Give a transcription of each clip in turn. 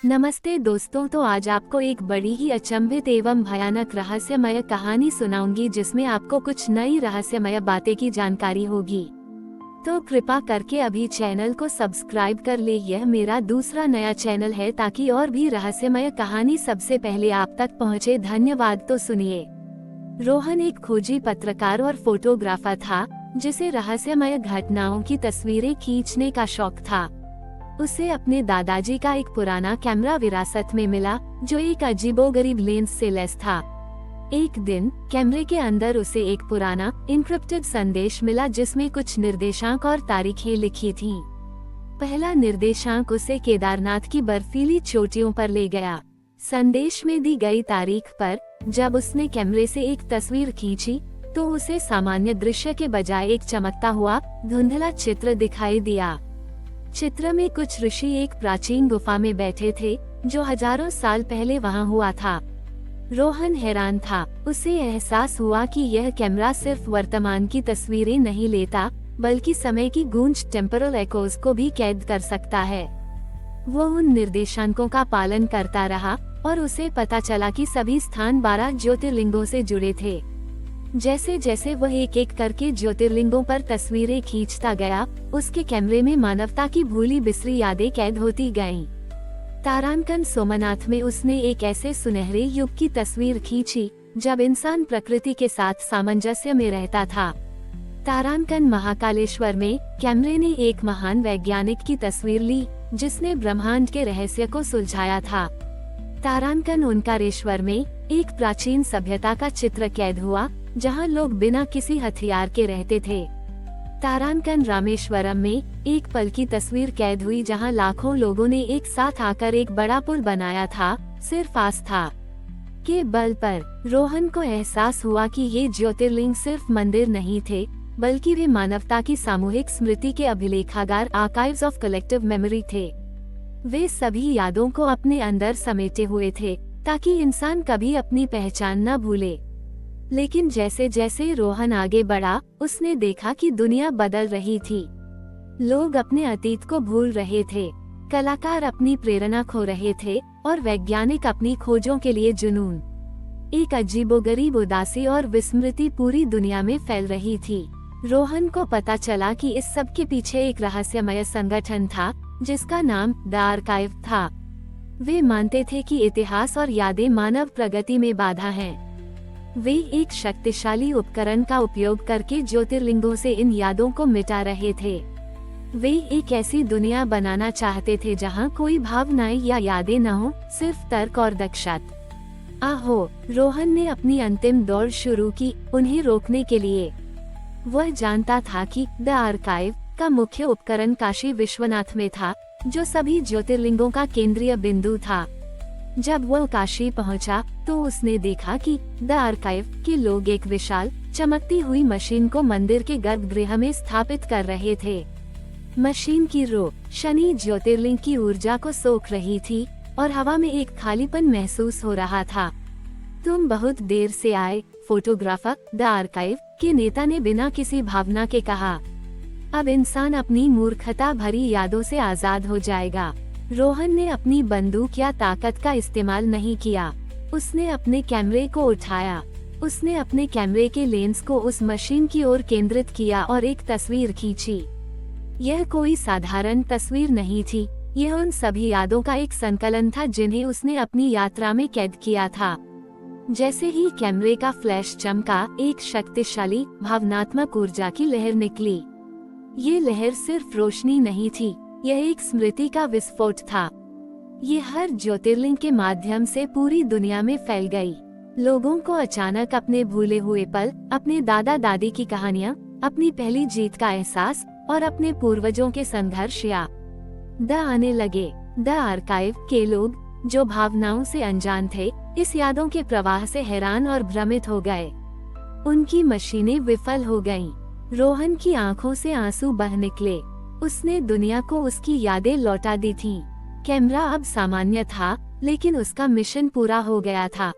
नमस्ते दोस्तों, तो आज आपको एक बड़ी ही अचंभित एवं भयानक रहस्यमय कहानी सुनाऊंगी जिसमें आपको कुछ नई रहस्यमय बातें की जानकारी होगी। तो कृपा करके अभी चैनल को सब्सक्राइब कर ले। यह मेरा दूसरा नया चैनल है ताकि और भी रहस्यमय कहानी सबसे पहले आप तक पहुंचे। धन्यवाद। तो सुनिए। रोहन एक खोजी पत्रकार और फोटोग्राफर था जिसे रहस्यमय घटनाओं की तस्वीरें खींचने का शौक था। उसे अपने दादाजी का एक पुराना कैमरा विरासत में मिला जो एक अजीबोगरीब लेंस से लैस था। एक दिन कैमरे के अंदर उसे एक पुराना इनक्रिप्टेड संदेश मिला जिसमें कुछ निर्देशांक और तारीखें लिखी थीं। पहला निर्देशांक उसे केदारनाथ की बर्फीली चोटियों पर ले गया। संदेश में दी गई तारीख पर जब उसने कैमरे से एक तस्वीर खींची तो उसे सामान्य दृश्य के बजाय एक चमकता हुआ धुंधला चित्र दिखाई दिया। चित्र में कुछ ऋषि एक प्राचीन गुफा में बैठे थे जो हजारों साल पहले वहां हुआ था। रोहन हैरान था। उसे एहसास हुआ कि यह कैमरा सिर्फ वर्तमान की तस्वीरें नहीं लेता बल्कि समय की गूंज टेम्पोरल एकोज को भी कैद कर सकता है। वो उन निर्देशांकों का पालन करता रहा और उसे पता चला कि सभी स्थान 12 ज्योतिर्लिंगों से जुड़े थे। जैसे जैसे वह एक एक करके ज्योतिर्लिंगों पर तस्वीरें खींचता गया, उसके कैमरे में मानवता की भूली बिसरी यादें कैद होती गईं। तारांकन सोमनाथ में उसने एक ऐसे सुनहरे युग की तस्वीर खींची जब इंसान प्रकृति के साथ सामंजस्य में रहता था। तारांकन महाकालेश्वर में कैमरे ने एक महान वैज्ञानिक की तस्वीर ली जिसने ब्रह्मांड के रहस्य को सुलझाया था। तारांकन ओंकारेश्वर में एक प्राचीन सभ्यता का चित्र कैद हुआ जहां लोग बिना किसी हथियार के रहते थे। तारांकन रामेश्वरम में एक पल की तस्वीर कैद हुई जहां लाखों लोगों ने एक साथ आकर एक बड़ा पुल बनाया था, सिर्फ आस्था के बल पर। रोहन को एहसास हुआ कि ये ज्योतिर्लिंग सिर्फ मंदिर नहीं थे बल्कि वे मानवता की सामूहिक स्मृति के अभिलेखागार, आर्काइव्स ऑफ कलेक्टिव मेमोरी थे। वे सभी यादों को अपने अंदर समेटे हुए थे ताकि इंसान कभी अपनी पहचान न भूले। लेकिन जैसे जैसे रोहन आगे बढ़ा, उसने देखा कि दुनिया बदल रही थी। लोग अपने अतीत को भूल रहे थे, कलाकार अपनी प्रेरणा खो रहे थे और वैज्ञानिक अपनी खोजों के लिए जुनून। एक अजीबोगरीब उदासी और विस्मृति पूरी दुनिया में फैल रही थी। रोहन को पता चला कि इस सब के पीछे एक रहस्यमय संगठन था जिसका नाम द आर्काइव था। वे मानते थे कि इतिहास और यादें मानव प्रगति में बाधा हैं। वे एक शक्तिशाली उपकरण का उपयोग करके ज्योतिर्लिंगों से इन यादों को मिटा रहे थे। वे एक ऐसी दुनिया बनाना चाहते थे जहां कोई भावनाएं या यादें न हो, सिर्फ तर्क और दक्षता। आहो, रोहन ने अपनी अंतिम दौड़ शुरू की उन्हें रोकने के लिए। वह जानता था कि द आर्काइव का मुख्य उपकरण काशी विश्वनाथ में था जो सभी ज्योतिर्लिंगों का केंद्रीय बिंदु था। जब वह काशी पहुंचा तो उसने देखा कि द आर्काइव के लोग एक विशाल चमकती हुई मशीन को मंदिर के गर्भगृह में स्थापित कर रहे थे। मशीन की रोशनी ज्योतिर्लिंग की ऊर्जा को सोख रही थी और हवा में एक खालीपन महसूस हो रहा था। तुम बहुत देर से आए, फोटोग्राफर, द आर्काइव के नेता ने बिना किसी भावना के कहा। अब इंसान अपनी मूर्खता भरी यादों से आजाद हो जाएगा। रोहन ने अपनी बंदूक या ताकत का इस्तेमाल नहीं किया। उसने अपने कैमरे को उठाया। उसने अपने कैमरे के लेंस को उस मशीन की ओर केंद्रित किया और एक तस्वीर खींची। यह कोई साधारण तस्वीर नहीं थी, यह उन सभी यादों का एक संकलन था जिन्हें उसने अपनी यात्रा में कैद किया था। जैसे ही कैमरे का फ्लैश चमका, एक शक्तिशाली भावनात्मक ऊर्जा की लहर निकली। ये लहर सिर्फ रोशनी नहीं थी, यह एक स्मृति का विस्फोट था। ये हर ज्योतिर्लिंग के माध्यम से पूरी दुनिया में फैल गई। लोगों को अचानक अपने भूले हुए पल, अपने दादा दादी की कहानियाँ, अपनी पहली जीत का एहसास और अपने पूर्वजों के संघर्ष याद आने लगे। द आर्काइव के लोग जो भावनाओं से अनजान थे, इस यादों के प्रवाह से हैरान और भ्रमित हो गए। उनकी मशीनें विफल हो गईं। रोहन की आंखों से आंसू बह निकले। उसने दुनिया को उसकी यादें लौटा दी थीं। कैमरा अब सामान्य था लेकिन उसका मिशन पूरा हो गया था।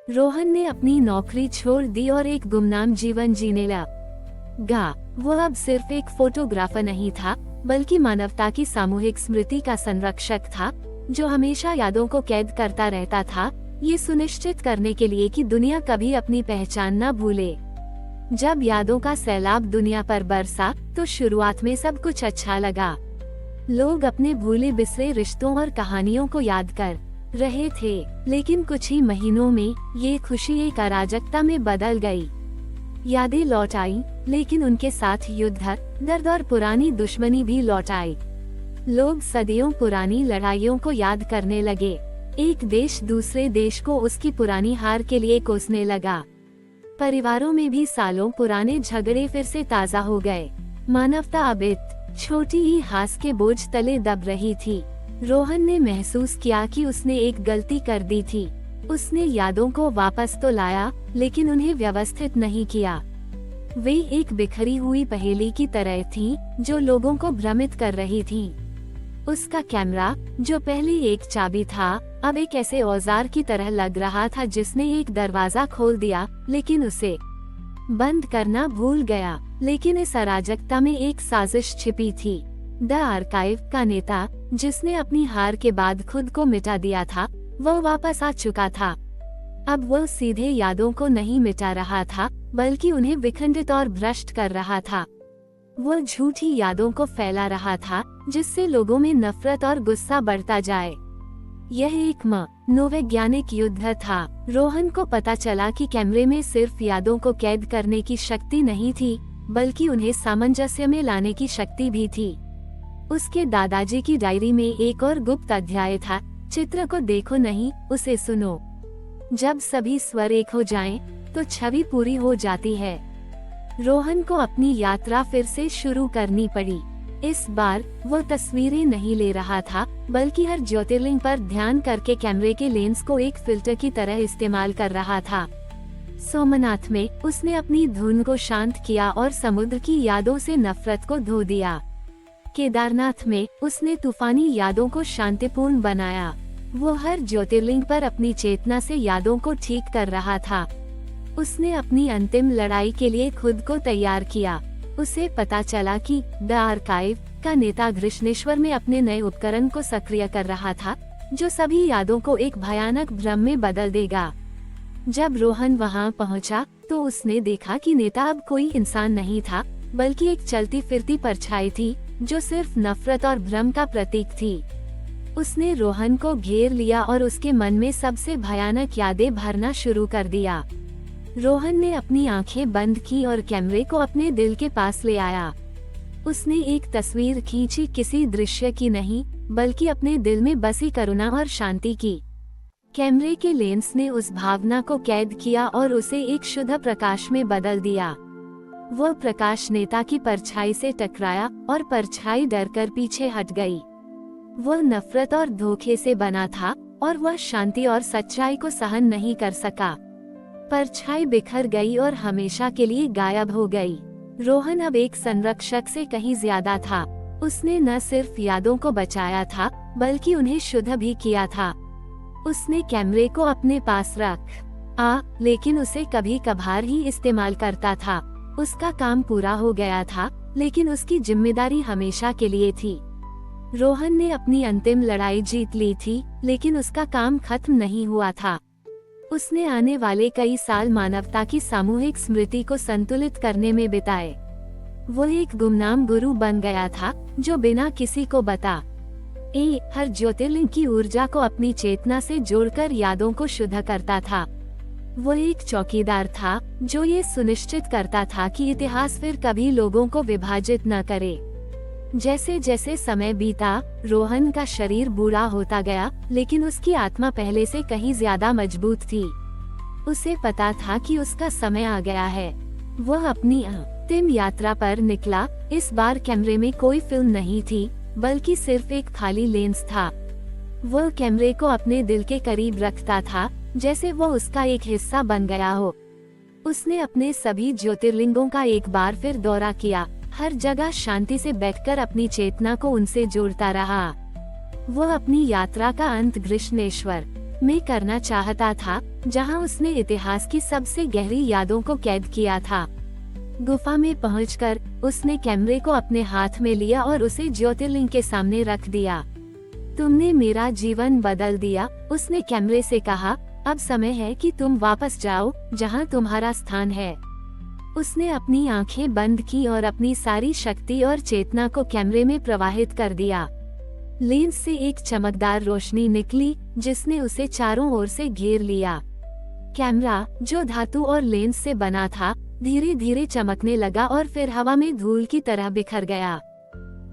रोहन ने अपनी नौकरी छोड़ दी और एक गुमनाम जीवन जीने लगा। वह अब सिर्फ एक फोटोग्राफर नहीं था बल्कि मानवता की सामूहिक स्मृति का संरक्षक था, जो हमेशा यादों को कैद करता रहता था, ये सुनिश्चित करने के लिए कि दुनिया कभी अपनी पहचान न भूले। जब यादों का सैलाब दुनिया पर बरसा, तो शुरुआत में सब कुछ अच्छा लगा। लोग अपने भूले बिसरे रिश्तों और कहानियों को याद कर रहे थे, लेकिन कुछ ही महीनों में ये खुशी एक अराजकता में बदल गई। यादें लौट आई, लेकिन उनके साथ युद्ध, दर्द और पुरानी दुश्मनी भी लौट आई। लोग सदियों पुरानी लड़ाइयों को याद करने लगे। एक देश दूसरे देश को उसकी पुरानी हार के लिए कोसने लगा। परिवारों में भी सालों पुराने झगड़े फिर से ताजा हो गए। मानवता अब एक छोटी ही हास के बोझ तले दब रही थी। रोहन ने महसूस किया कि उसने एक गलती कर दी थी। उसने यादों को वापस तो लाया, लेकिन उन्हें व्यवस्थित नहीं किया। वे एक बिखरी हुई पहेली की तरह थीं, जो लोगों को भ्रमित कर रही थीं। उसका कैमरा, जो पहले एक चाबी था, अब एक ऐसे औजार की तरह लग रहा था जिसने एक दरवाजा खोल दिया, लेकिन उसे बंद करना भूल गया। लेकिन इस अराजकता में एक साजिश छिपी थी। द आर्काइव का नेता, जिसने अपनी हार के बाद खुद को मिटा दिया था, वह वापस आ चुका था। अब वह सीधे यादों को नहीं मिटा रहा था, बल्कि उन्हें विखंडित और भ्रष्ट कर रहा था। वह झूठी यादों को फैला रहा था, जिससे लोगों में नफरत और गुस्सा बढ़ता जाए। यह एक मनोवैज्ञानिक युद्ध था। रोहन को पता चला कि कैमरे में सिर्फ यादों को कैद करने की शक्ति नहीं थी, बल्कि उन्हें सामंजस्य में लाने की शक्ति भी थी। उसके दादाजी की डायरी में एक और गुप्त अध्याय था। चित्र को देखो नहीं, उसे सुनो। जब सभी स्वर एक हो जाएं, तो छवि पूरी हो जाती है। रोहन को अपनी यात्रा फिर से शुरू करनी पड़ी। इस बार वो तस्वीरें नहीं ले रहा था, बल्कि हर ज्योतिर्लिंग पर ध्यान करके कैमरे के लेंस को एक फिल्टर की तरह इस्तेमाल कर रहा था। सोमनाथ में उसने अपनी धुन को शांत किया और समुद्र की यादों से नफरत को धो दिया। केदारनाथ में उसने तूफानी यादों को शांतिपूर्ण बनाया। वो हर ज्योतिर्लिंग पर अपनी चेतना से यादों को ठीक कर रहा था। उसने अपनी अंतिम लड़ाई के लिए खुद को तैयार किया। उसे पता चला कि द आर्काइव का नेता घृष्णेश्वर में अपने नए उपकरण को सक्रिय कर रहा था, जो सभी यादों को एक भयानक भ्रम में बदल देगा। जब रोहन वहां पहुंचा, तो उसने देखा कि नेता अब कोई इंसान नहीं था, बल्कि एक चलती फिरती परछाई थी, जो सिर्फ नफरत और भ्रम का प्रतीक थी। उसने रोहन को घेर लिया और उसके मन में सबसे भयानक यादें भरना शुरू कर दिया। रोहन ने अपनी आंखें बंद की और कैमरे को अपने दिल के पास ले आया। उसने एक तस्वीर खींची, किसी दृश्य की नहीं, बल्कि अपने दिल में बसी करुणा और शांति की। कैमरे के लेंस ने उस भावना को कैद किया और उसे एक शुद्ध प्रकाश में बदल दिया। वह प्रकाश नेता की परछाई से टकराया और परछाई डरकर पीछे हट गई। वह नफरत और धोखे से बना था और वह शांति और सच्चाई को सहन नहीं कर सका। परछाई बिखर गई और हमेशा के लिए गायब हो गई। रोहन अब एक संरक्षक से कहीं ज्यादा था। उसने न सिर्फ यादों को बचाया था, बल्कि उन्हें शुद्ध भी किया था। उसने कैमरे को अपने पास लेकिन उसे कभी कभार ही इस्तेमाल करता था। उसका काम पूरा हो गया था, लेकिन उसकी जिम्मेदारी हमेशा के लिए थी। रोहन ने अपनी अंतिम लड़ाई जीत ली थी, लेकिन उसका काम खत्म नहीं हुआ था। उसने आने वाले कई साल मानवता की सामूहिक स्मृति को संतुलित करने में बिताए। वो एक गुमनाम गुरु बन गया था, जो बिना किसी को हर ज्योतिर्लिंग की ऊर्जा को अपनी चेतना से जोड़कर यादों को शुद्ध करता था। वो एक चौकीदार था, जो ये सुनिश्चित करता था कि इतिहास फिर कभी लोगों को विभाजित न करे। जैसे जैसे समय बीता, रोहन का शरीर बूढ़ा होता गया, लेकिन उसकी आत्मा पहले से कहीं ज्यादा मजबूत थी। उसे पता था कि उसका समय आ गया है। वह अपनी अंतिम यात्रा पर निकला। इस बार कैमरे में कोई फिल्म नहीं थी, बल्कि सिर्फ एक खाली लेंस था। वह कैमरे को अपने दिल के करीब रखता था, जैसे वो उसका एक हिस्सा बन गया हो। उसने अपने सभी ज्योतिर्लिंगों का एक बार फिर दौरा किया। हर जगह शांति से बैठकर अपनी चेतना को उनसे जोड़ता रहा। वह अपनी यात्रा का अंत घृष्णेश्वर में करना चाहता था, जहां उसने इतिहास की सबसे गहरी यादों को कैद किया था। गुफा में पहुंचकर उसने कैमरे को अपने हाथ में लिया और उसे ज्योतिर्लिंग के सामने रख दिया। तुमने मेरा जीवन बदल दिया, उसने कैमरे से कहा। अब समय है कि तुम वापस जाओ जहां तुम्हारा स्थान है। उसने अपनी आंखें बंद की और अपनी सारी शक्ति और चेतना को कैमरे में प्रवाहित कर दिया। लेंस से एक चमकदार रोशनी निकली जिसने उसे चारों ओर से घेर लिया। कैमरा, जो धातु और लेंस से बना था, धीरे धीरे चमकने लगा और फिर हवा में धूल की तरह बिखर गया।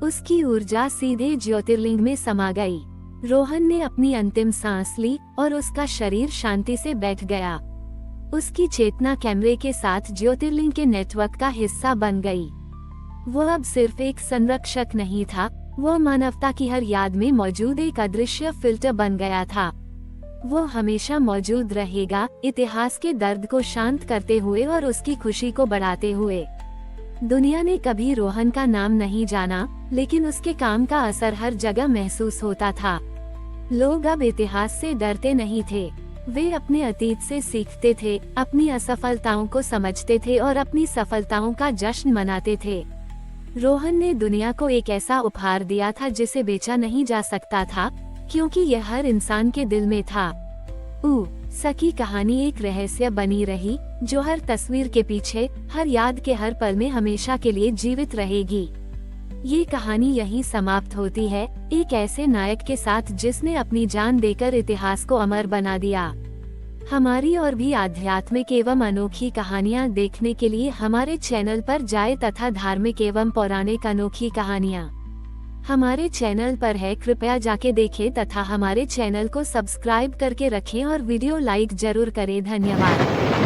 उसकी ऊर्जा सीधे ज्योतिर्लिंग में समा गई। रोहन ने अपनी अंतिम सांस ली और उसका शरीर शांति से बैठ गया। उसकी चेतना कैमरे के साथ ज्योतिर्लिंग के नेटवर्क का हिस्सा बन गई। वो अब सिर्फ एक संरक्षक नहीं था, वो मानवता की हर याद में मौजूद एक अदृश्य फिल्टर बन गया था। वो हमेशा मौजूद रहेगा, इतिहास के दर्द को शांत करते हुए और उसकी खुशी को बढ़ाते हुए। दुनिया ने कभी रोहन का नाम नहीं जाना, लेकिन उसके काम का असर हर जगह महसूस होता था। लोग अब इतिहास से डरते नहीं थे, वे अपने अतीत से सीखते थे, अपनी असफलताओं को समझते थे और अपनी सफलताओं का जश्न मनाते थे। रोहन ने दुनिया को एक ऐसा उपहार दिया था जिसे बेचा नहीं जा सकता था, क्योंकि यह हर इंसान के दिल में था। सकी कहानी एक रहस्य बनी रही, जो हर तस्वीर के पीछे, हर याद के हर पल में हमेशा के लिए जीवित रहेगी। ये कहानी यहीं समाप्त होती है, एक ऐसे नायक के साथ जिसने अपनी जान देकर इतिहास को अमर बना दिया। हमारी और भी आध्यात्मिक एवं अनोखी कहानियाँ देखने के लिए हमारे चैनल पर जाएं तथा धार्मिक एवं पौराणिक अनोखी कहानियाँ हमारे चैनल पर है, कृपया जाके देखें तथा हमारे चैनल को सब्सक्राइब करके रखें और वीडियो लाइक जरूर करें। धन्यवाद।